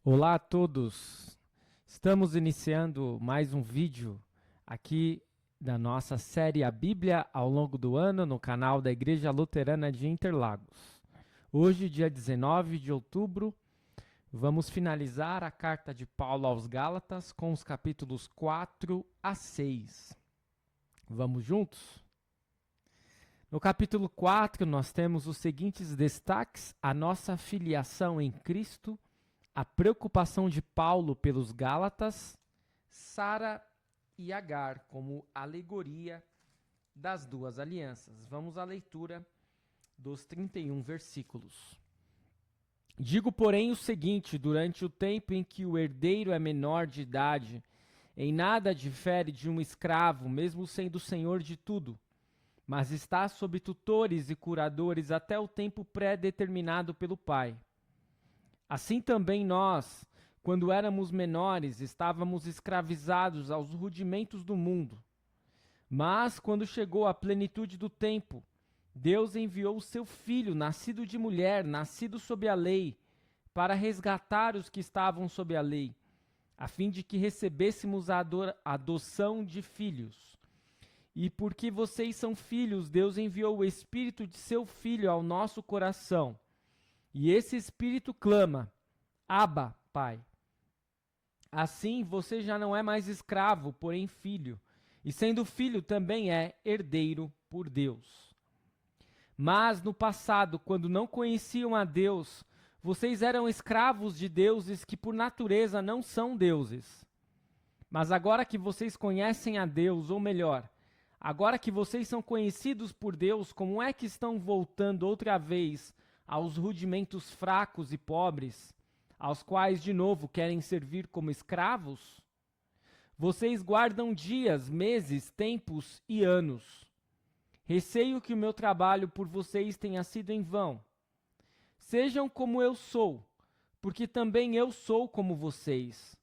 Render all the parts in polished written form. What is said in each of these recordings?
Olá a todos! Estamos iniciando mais um vídeo aqui da nossa série A Bíblia ao longo do ano no canal da Igreja Luterana de Interlagos. Hoje, dia 19 de outubro, vamos finalizar a carta de Paulo aos Gálatas com os capítulos 4 a 6. Vamos juntos? No capítulo 4, nós temos os seguintes destaques: a nossa filiação em Cristo, a preocupação de Paulo pelos Gálatas, Sara e Agar como alegoria das duas alianças. Vamos à leitura dos 31 versículos. Digo, porém, o seguinte: durante o tempo em que o herdeiro é menor de idade, em nada difere de um escravo, mesmo sendo senhor de tudo, mas está sob tutores e curadores até o tempo pré-determinado pelo pai. Assim também nós, quando éramos menores, estávamos escravizados aos rudimentos do mundo. Mas, quando chegou a plenitude do tempo, Deus enviou o seu Filho, nascido de mulher, nascido sob a lei, para resgatar os que estavam sob a lei, a fim de que recebêssemos a adoção de filhos. E porque vocês são filhos, Deus enviou o Espírito de seu Filho ao nosso coração. E esse Espírito clama: Abba, Pai. Assim, você já não é mais escravo, porém filho. E sendo filho, também é herdeiro por Deus. Mas no passado, quando não conheciam a Deus, vocês eram escravos de deuses que por natureza não são deuses. Mas agora que vocês conhecem a Deus, ou melhor, agora que vocês são conhecidos por Deus, como é que estão voltando outra vez aos rudimentos fracos e pobres, aos quais de novo querem servir como escravos? Vocês guardam dias, meses, tempos e anos. Receio que o meu trabalho por vocês tenha sido em vão. Sejam como eu sou, porque também eu sou como vocês.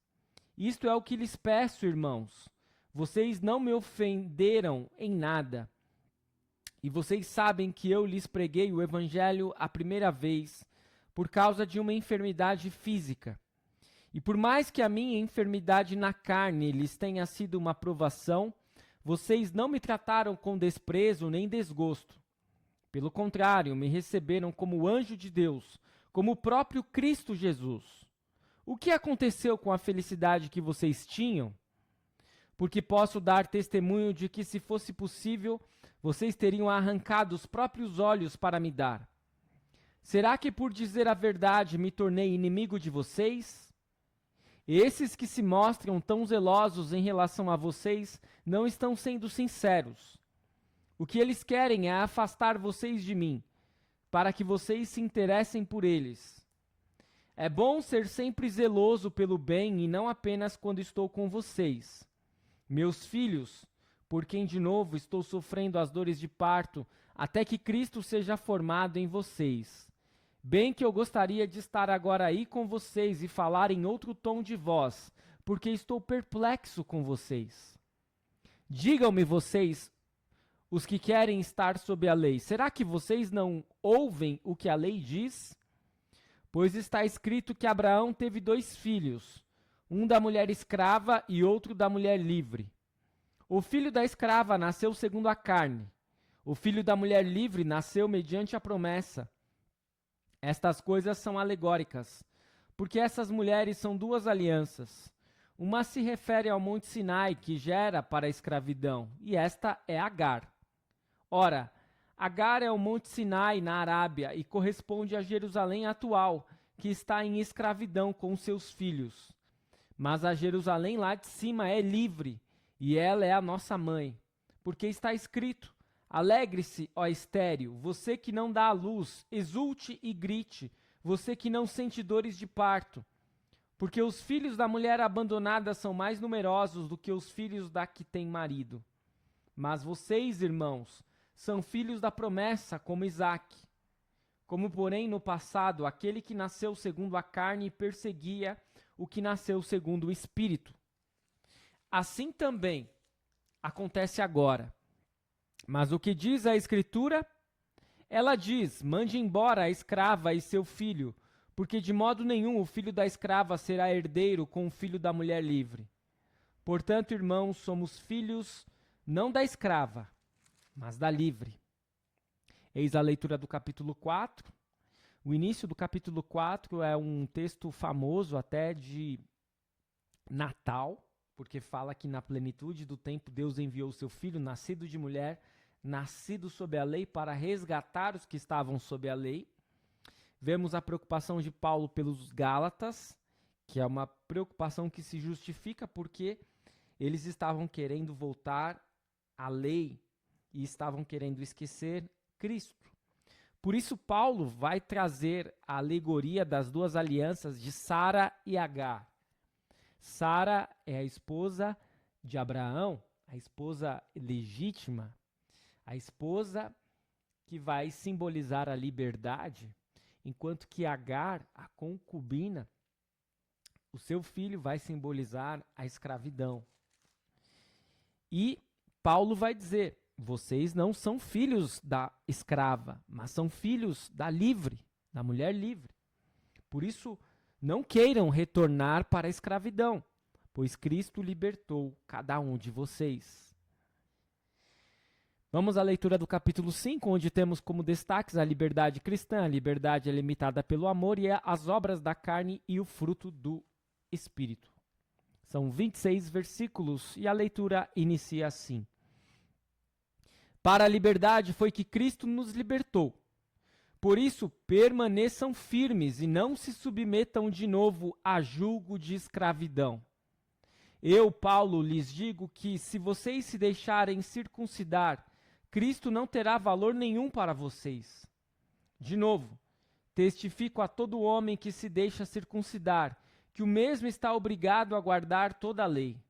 Isto é o que lhes peço, irmãos. Vocês não me ofenderam em nada. E vocês sabem que eu lhes preguei o evangelho a primeira vez por causa de uma enfermidade física. E por mais que a minha enfermidade na carne lhes tenha sido uma provação, vocês não me trataram com desprezo nem desgosto. Pelo contrário, me receberam como anjo de Deus, como o próprio Cristo Jesus. O que aconteceu com a felicidade que vocês tinham? Porque posso dar testemunho de que, se fosse possível, vocês teriam arrancado os próprios olhos para me dar. Será que, por dizer a verdade, me tornei inimigo de vocês? Esses que se mostram tão zelosos em relação a vocês não estão sendo sinceros. O que eles querem é afastar vocês de mim, para que vocês se interessem por eles. É bom ser sempre zeloso pelo bem e não apenas quando estou com vocês. Meus filhos, por quem de novo estou sofrendo as dores de parto, até que Cristo seja formado em vocês. Bem que eu gostaria de estar agora aí com vocês e falar em outro tom de voz, porque estou perplexo com vocês. Digam-me vocês, os que querem estar sob a lei, será que vocês não ouvem o que a lei diz? Pois está escrito que Abraão teve 2 filhos, um da mulher escrava e outro da mulher livre. O filho da escrava nasceu segundo a carne. O filho da mulher livre nasceu mediante a promessa. Estas coisas são alegóricas, porque essas mulheres são 2 alianças. Uma se refere ao Monte Sinai, que gera para a escravidão, e esta é Agar. Ora, Agar é o Monte Sinai na Arábia e corresponde a Jerusalém atual, que está em escravidão com seus filhos. Mas a Jerusalém lá de cima é livre, e ela é a nossa mãe. Porque está escrito: alegre-se, ó estéril, você que não dá à luz, exulte e grite, você que não sente dores de parto. Porque os filhos da mulher abandonada são mais numerosos do que os filhos da que tem marido. Mas vocês, irmãos, são filhos da promessa, como Isaque. Como, porém, no passado, aquele que nasceu segundo a carne perseguia o que nasceu segundo o Espírito. Assim também acontece agora. Mas o que diz a Escritura? Ela diz: mande embora a escrava e seu filho, porque de modo nenhum o filho da escrava será herdeiro com o filho da mulher livre. Portanto, irmãos, somos filhos não da escrava, mas da livre. Eis a leitura do capítulo 4. O início do capítulo 4 é um texto famoso até de Natal, porque fala que na plenitude do tempo Deus enviou o seu filho, nascido de mulher, nascido sob a lei, para resgatar os que estavam sob a lei. Vemos a preocupação de Paulo pelos Gálatas, que é uma preocupação que se justifica porque eles estavam querendo voltar à lei e estavam querendo esquecer Cristo. Por isso, Paulo vai trazer a alegoria das duas alianças de Sara e Agar. Sara é a esposa de Abraão, a esposa legítima, a esposa que vai simbolizar a liberdade, enquanto que Agar, a concubina, o seu filho vai simbolizar a escravidão. E Paulo vai dizer: vocês não são filhos da escrava, mas são filhos da livre, da mulher livre. Por isso, não queiram retornar para a escravidão, pois Cristo libertou cada um de vocês. Vamos à leitura do capítulo 5, onde temos como destaques a liberdade cristã. A liberdade é limitada pelo amor e as obras da carne e o fruto do Espírito. São 26 versículos e a leitura inicia assim. Para a liberdade foi que Cristo nos libertou. Por isso, permaneçam firmes e não se submetam de novo a julgo de escravidão. Eu, Paulo, lhes digo que se vocês se deixarem circuncidar, Cristo não terá valor nenhum para vocês. De novo, testifico a todo homem que se deixa circuncidar, que o mesmo está obrigado a guardar toda a lei.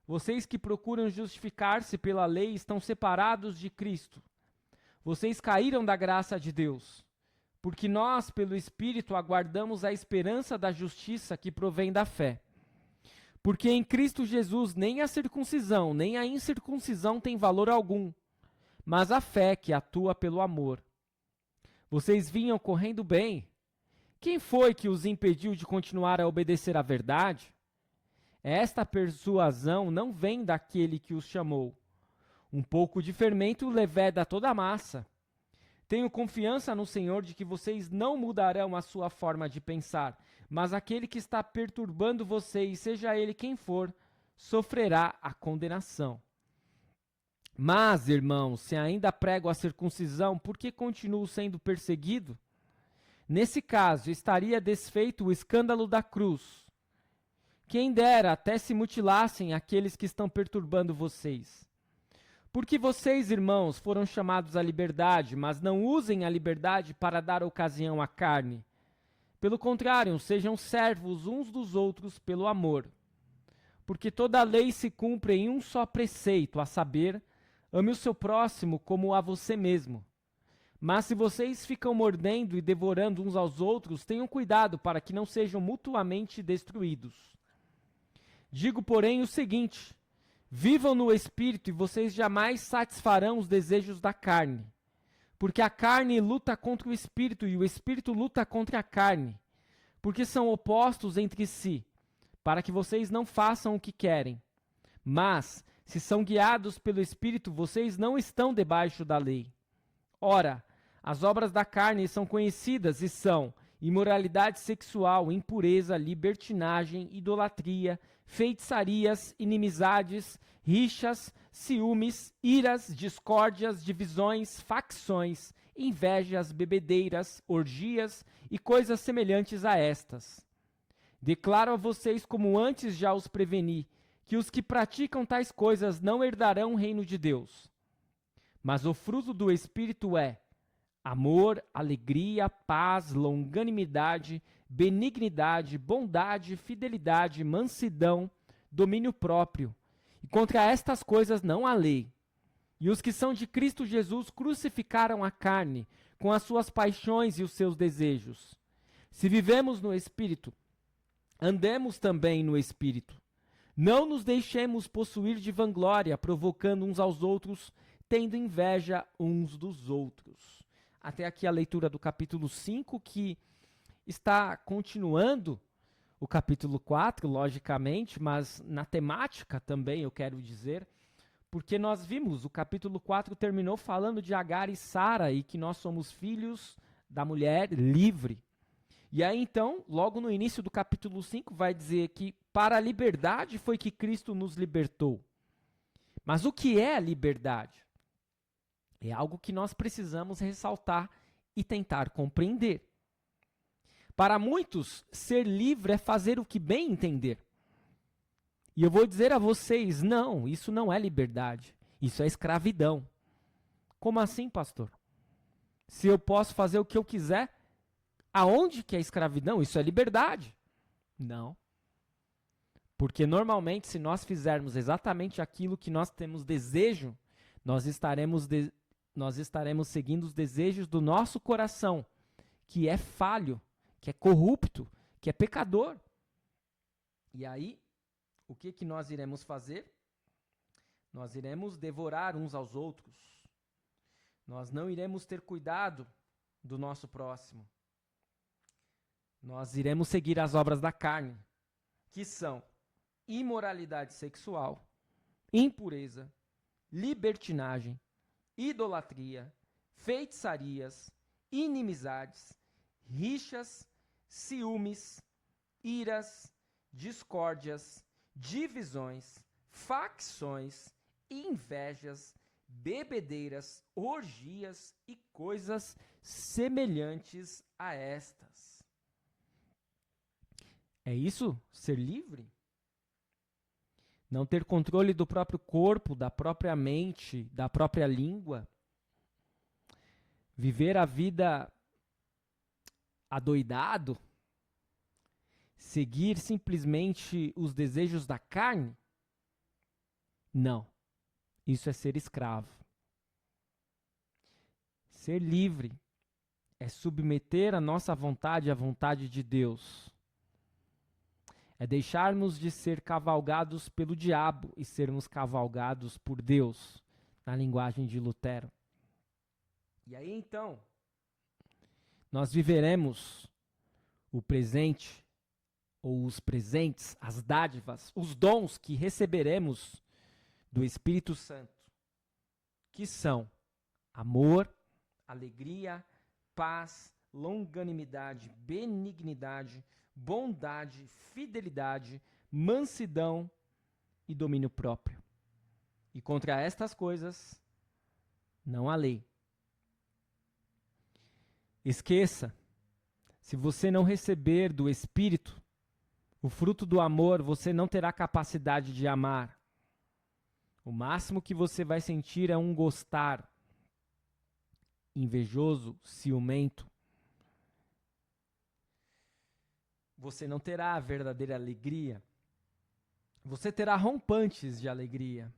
Vocês que procuram justificar-se pela lei estão separados de Cristo. Vocês caíram da graça de Deus, porque nós, pelo Espírito, aguardamos a esperança da justiça que provém da fé. Porque em Cristo Jesus nem a circuncisão, nem a incircuncisão tem valor algum, mas a fé que atua pelo amor. Vocês vinham correndo bem. Quem foi que os impediu de continuar a obedecer à verdade? Esta persuasão não vem daquele que os chamou. Um pouco de fermento leveda toda a massa. Tenho confiança no Senhor de que vocês não mudarão a sua forma de pensar, mas aquele que está perturbando vocês, seja ele quem for, sofrerá a condenação. Mas, irmãos, se ainda prego a circuncisão, por que continuo sendo perseguido? Nesse caso, estaria desfeito o escândalo da cruz. Quem dera até se mutilassem aqueles que estão perturbando vocês. Porque vocês, irmãos, foram chamados à liberdade, mas não usem a liberdade para dar ocasião à carne. Pelo contrário, sejam servos uns dos outros pelo amor. Porque toda a lei se cumpre em um só preceito, a saber, ame o seu próximo como a você mesmo. Mas se vocês ficam mordendo e devorando uns aos outros, tenham cuidado para que não sejam mutuamente destruídos. Digo, porém, o seguinte: vivam no Espírito e vocês jamais satisfarão os desejos da carne. Porque a carne luta contra o Espírito e o Espírito luta contra a carne. Porque são opostos entre si, para que vocês não façam o que querem. Mas, se são guiados pelo Espírito, vocês não estão debaixo da lei. Ora, as obras da carne são conhecidas e são imoralidade sexual, impureza, libertinagem, idolatria, feitiçarias, inimizades, rixas, ciúmes, iras, discórdias, divisões, facções, invejas, bebedeiras, orgias e coisas semelhantes a estas. Declaro a vocês, como antes já os preveni, que os que praticam tais coisas não herdarão o reino de Deus. Mas o fruto do Espírito é amor, alegria, paz, longanimidade, benignidade, bondade, fidelidade, mansidão, domínio próprio. E contra estas coisas não há lei. E os que são de Cristo Jesus crucificaram a carne, com as suas paixões e os seus desejos. Se vivemos no Espírito, andemos também no Espírito. Não nos deixemos possuir de vanglória, provocando uns aos outros, tendo inveja uns dos outros. Até aqui a leitura do capítulo 5, que está continuando o capítulo 4, logicamente, mas na temática também eu quero dizer, porque nós vimos, o capítulo 4 terminou falando de Agar e Sara e que nós somos filhos da mulher livre. E aí então, logo no início do capítulo 5, vai dizer que para a liberdade foi que Cristo nos libertou. Mas o que é a liberdade? É algo que nós precisamos ressaltar e tentar compreender. Para muitos, ser livre é fazer o que bem entender. E eu vou dizer a vocês, não, isso não é liberdade, isso é escravidão. Como assim, pastor? Se eu posso fazer o que eu quiser, aonde que é escravidão? Isso é liberdade. Não. Porque normalmente, se nós fizermos exatamente aquilo que nós temos desejo, nós estaremos seguindo os desejos do nosso coração, que é falho, que é corrupto, que é pecador. E aí, o que nós iremos fazer? Nós iremos devorar uns aos outros. Nós não iremos ter cuidado do nosso próximo. Nós iremos seguir as obras da carne, que são imoralidade sexual, impureza, libertinagem, idolatria, feitiçarias, inimizades, rixas, ciúmes, iras, discórdias, divisões, facções, invejas, bebedeiras, orgias e coisas semelhantes a estas. É isso? Ser livre? Não ter controle do próprio corpo, da própria mente, da própria língua? Viver a vida adoidado? Seguir simplesmente os desejos da carne? Não. Isso é ser escravo. Ser livre é submeter a nossa vontade à vontade de Deus. É deixarmos de ser cavalgados pelo diabo e sermos cavalgados por Deus, na linguagem de Lutero. E aí então, nós viveremos o presente, ou os presentes, as dádivas, os dons que receberemos do Espírito Santo, que são amor, alegria, paz, longanimidade, benignidade, bondade, fidelidade, mansidão e domínio próprio. E contra estas coisas não há lei. Esqueça, se você não receber do Espírito o fruto do amor, você não terá capacidade de amar. O máximo que você vai sentir é um gostar invejoso, ciumento. Você não terá a verdadeira alegria. Você terá rompantes de alegria.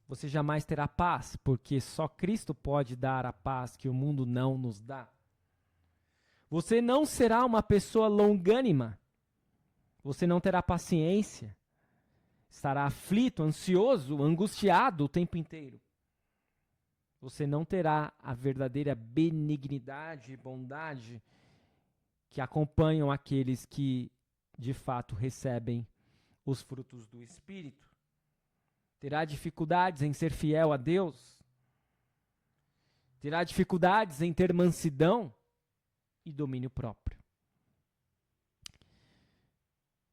Você jamais terá paz, porque só Cristo pode dar a paz que o mundo não nos dá. Você não será uma pessoa longânima. Você não terá paciência. Estará aflito, ansioso, angustiado o tempo inteiro. Você não terá a verdadeira benignidade e bondade que acompanham aqueles que, de fato, recebem os frutos do Espírito. Terá dificuldades em ser fiel a Deus. Terá dificuldades em ter mansidão e domínio próprio.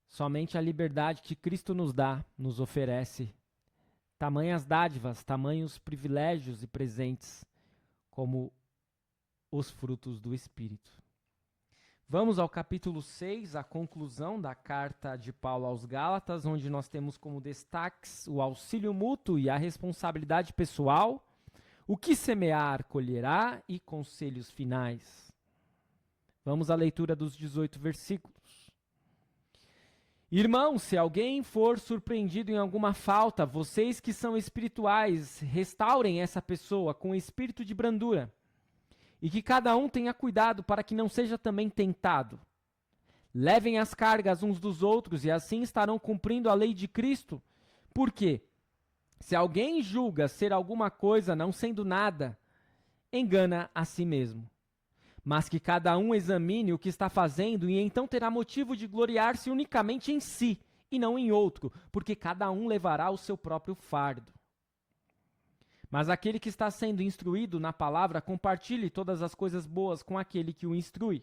Somente a liberdade que Cristo nos dá, nos oferece tamanhas dádivas, tamanhos privilégios e presentes, como os frutos do Espírito. Vamos ao capítulo 6, a conclusão da carta de Paulo aos Gálatas, onde nós temos como destaques o auxílio mútuo e a responsabilidade pessoal, o que semear colherá e conselhos finais. Vamos à leitura dos 18 versículos. Irmãos, se alguém for surpreendido em alguma falta, vocês que são espirituais, restaurem essa pessoa com espírito de brandura. E que cada um tenha cuidado para que não seja também tentado. Levem as cargas uns dos outros e assim estarão cumprindo a lei de Cristo. Por quê? Se alguém julga ser alguma coisa não sendo nada, engana a si mesmo. mas que cada um examine o que está fazendo e então terá motivo de gloriar-se unicamente em si e não em outro, porque cada um levará o seu próprio fardo. Mas aquele que está sendo instruído na palavra, compartilhe todas as coisas boas com aquele que o instrui.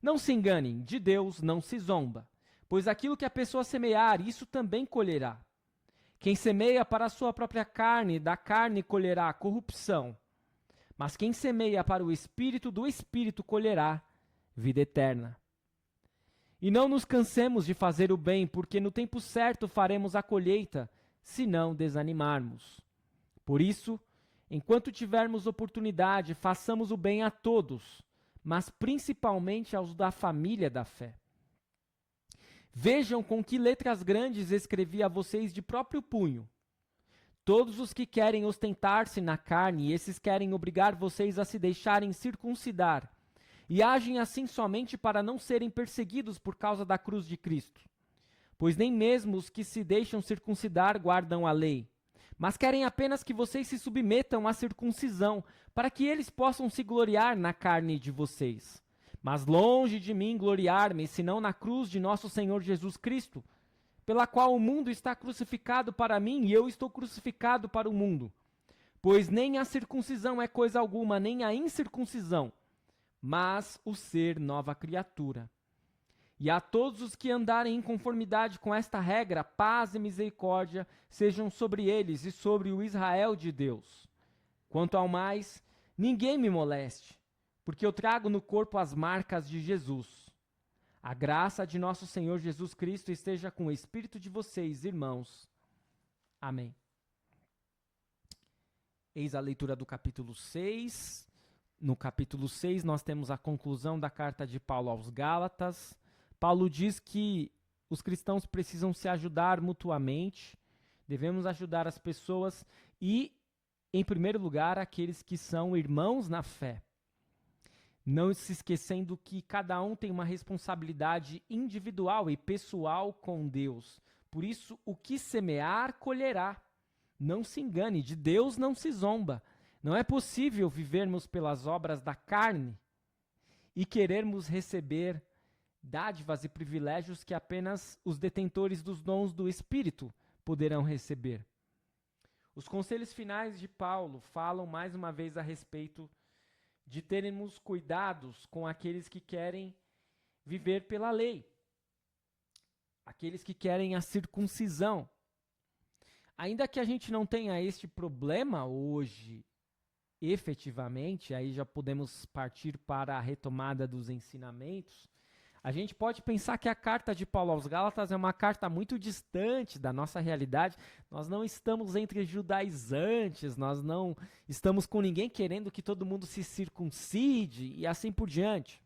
Não se enganem, de Deus não se zomba, pois aquilo que a pessoa semear, isso também colherá. Quem semeia para a sua própria carne, da carne colherá corrupção. Mas quem semeia para o Espírito, do Espírito colherá vida eterna. E não nos cansemos de fazer o bem, porque no tempo certo faremos a colheita, se não desanimarmos. Por isso, enquanto tivermos oportunidade, façamos o bem a todos, mas principalmente aos da família da fé. Vejam com que letras grandes escrevi a vocês de próprio punho. Todos os que querem ostentar-se na carne, esses querem obrigar vocês a se deixarem circuncidar, e agem assim somente para não serem perseguidos por causa da cruz de Cristo. Pois nem mesmo os que se deixam circuncidar guardam a lei, mas querem apenas que vocês se submetam à circuncisão, para que eles possam se gloriar na carne de vocês. Mas longe de mim gloriar-me, senão na cruz de nosso Senhor Jesus Cristo, pela qual o mundo está crucificado para mim e eu estou crucificado para o mundo. Pois nem a circuncisão é coisa alguma, nem a incircuncisão, mas o ser nova criatura. E a todos os que andarem em conformidade com esta regra, paz e misericórdia sejam sobre eles e sobre o Israel de Deus. Quanto ao mais, ninguém me moleste, porque eu trago no corpo as marcas de Jesus. A graça de nosso Senhor Jesus Cristo esteja com o espírito de vocês, irmãos. Amém. Eis a leitura do capítulo 6. No capítulo 6, nós temos a conclusão da carta de Paulo aos Gálatas. Paulo diz que os cristãos precisam se ajudar mutuamente, devemos ajudar as pessoas e, em primeiro lugar, aqueles que são irmãos na fé. Não se esquecendo que cada um tem uma responsabilidade individual e pessoal com Deus. Por isso, o que semear, colherá. Não se engane, de Deus não se zomba. Não é possível vivermos pelas obras da carne e querermos receber dádivas e privilégios que apenas os detentores dos dons do Espírito poderão receber. Os conselhos finais de Paulo falam mais uma vez a respeito de termos cuidados com aqueles que querem viver pela lei, aqueles que querem a circuncisão. Ainda que a gente não tenha este problema hoje, efetivamente, aí já podemos partir para a retomada dos ensinamentos. A gente pode pensar que a carta de Paulo aos Gálatas é uma carta muito distante da nossa realidade. Nós não estamos entre judaizantes, nós não estamos com ninguém querendo que todo mundo se circuncide e assim por diante.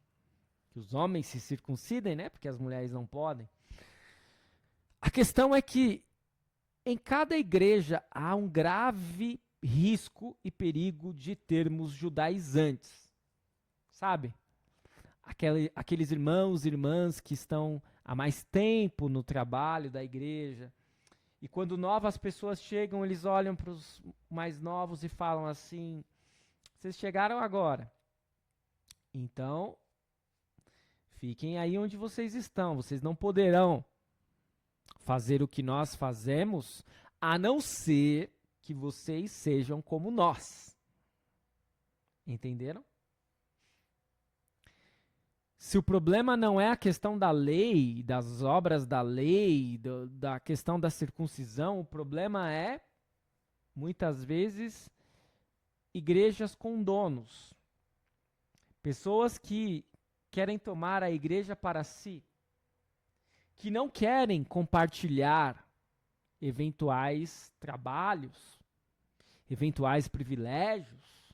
Que os homens se circuncidem, né? Porque as mulheres não podem. A questão é que em cada igreja há um grave risco e perigo de termos judaizantes, sabe? Aqueles irmãos e irmãs que estão há mais tempo no trabalho da igreja, e quando novas pessoas chegam, eles olham para os mais novos e falam assim: vocês chegaram agora, então fiquem aí onde vocês estão, vocês não poderão fazer o que nós fazemos, a não ser que vocês sejam como nós. Entenderam? Se o problema não é a questão da lei, das obras da lei, da questão da circuncisão, o problema é, muitas vezes, igrejas com donos. Pessoas que querem tomar a igreja para si, que não querem compartilhar eventuais trabalhos, eventuais privilégios.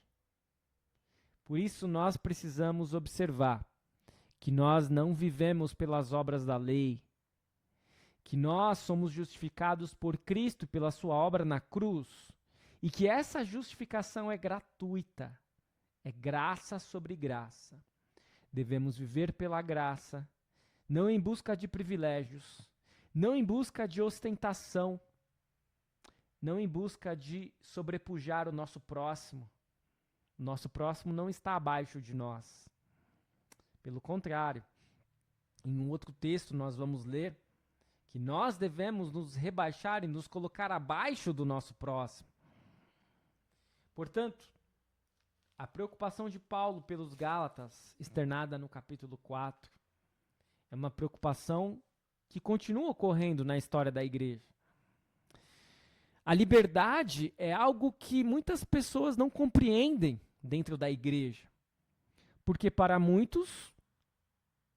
Por isso nós precisamos observar que nós não vivemos pelas obras da lei, que nós somos justificados por Cristo pela sua obra na cruz, e que essa justificação é gratuita, é graça sobre graça. Devemos viver pela graça, não em busca de privilégios, não em busca de ostentação, não em busca de sobrepujar o nosso próximo. O nosso próximo não está abaixo de nós. Pelo contrário, em um outro texto nós vamos ler que nós devemos nos rebaixar e nos colocar abaixo do nosso próximo. Portanto, a preocupação de Paulo pelos Gálatas, externada no capítulo 4, é uma preocupação que continua ocorrendo na história da igreja. A liberdade é algo que muitas pessoas não compreendem dentro da igreja. Porque para muitos,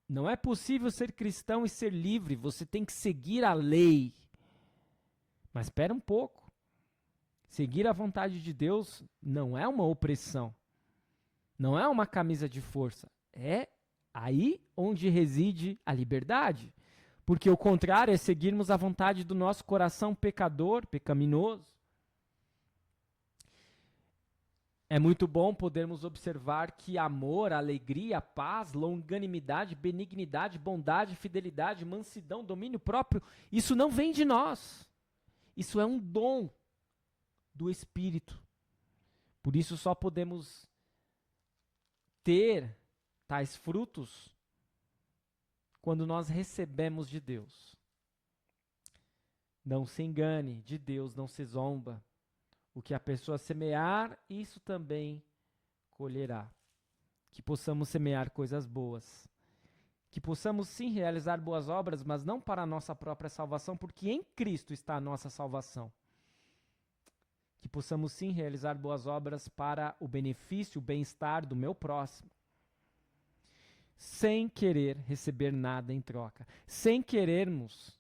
não é possível ser cristão e ser livre, você tem que seguir a lei. Mas espera um pouco. Seguir a vontade de Deus não é uma opressão. Não é uma camisa de força. É aí onde reside a liberdade. Porque o contrário é seguirmos a vontade do nosso coração pecador, pecaminoso. É muito bom podermos observar que amor, alegria, paz, longanimidade, benignidade, bondade, fidelidade, mansidão, domínio próprio, isso não vem de nós. Isso é um dom do Espírito. Por isso só podemos ter tais frutos quando nós recebemos de Deus. Não se engane, de Deus não se zomba. O que a pessoa semear, isso também colherá. Que possamos semear coisas boas. Que possamos sim realizar boas obras, mas não para a nossa própria salvação, porque em Cristo está a nossa salvação. Que possamos sim realizar boas obras para o benefício, o bem-estar do meu próximo. Sem querer receber nada em troca. Sem querermos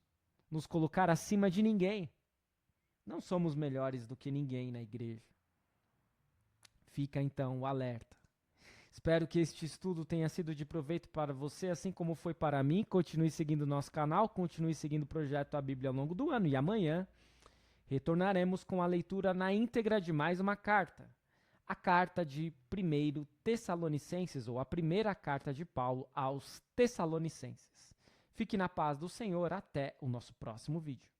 nos colocar acima de ninguém. Não somos melhores do que ninguém na igreja. Fica então o alerta. Espero que este estudo tenha sido de proveito para você, assim como foi para mim. Continue seguindo o nosso canal, continue seguindo o projeto A Bíblia ao longo do ano. E amanhã retornaremos com a leitura na íntegra de mais uma carta. A carta de 1 Tessalonicenses, ou a primeira carta de Paulo aos Tessalonicenses. Fique na paz do Senhor, até o nosso próximo vídeo.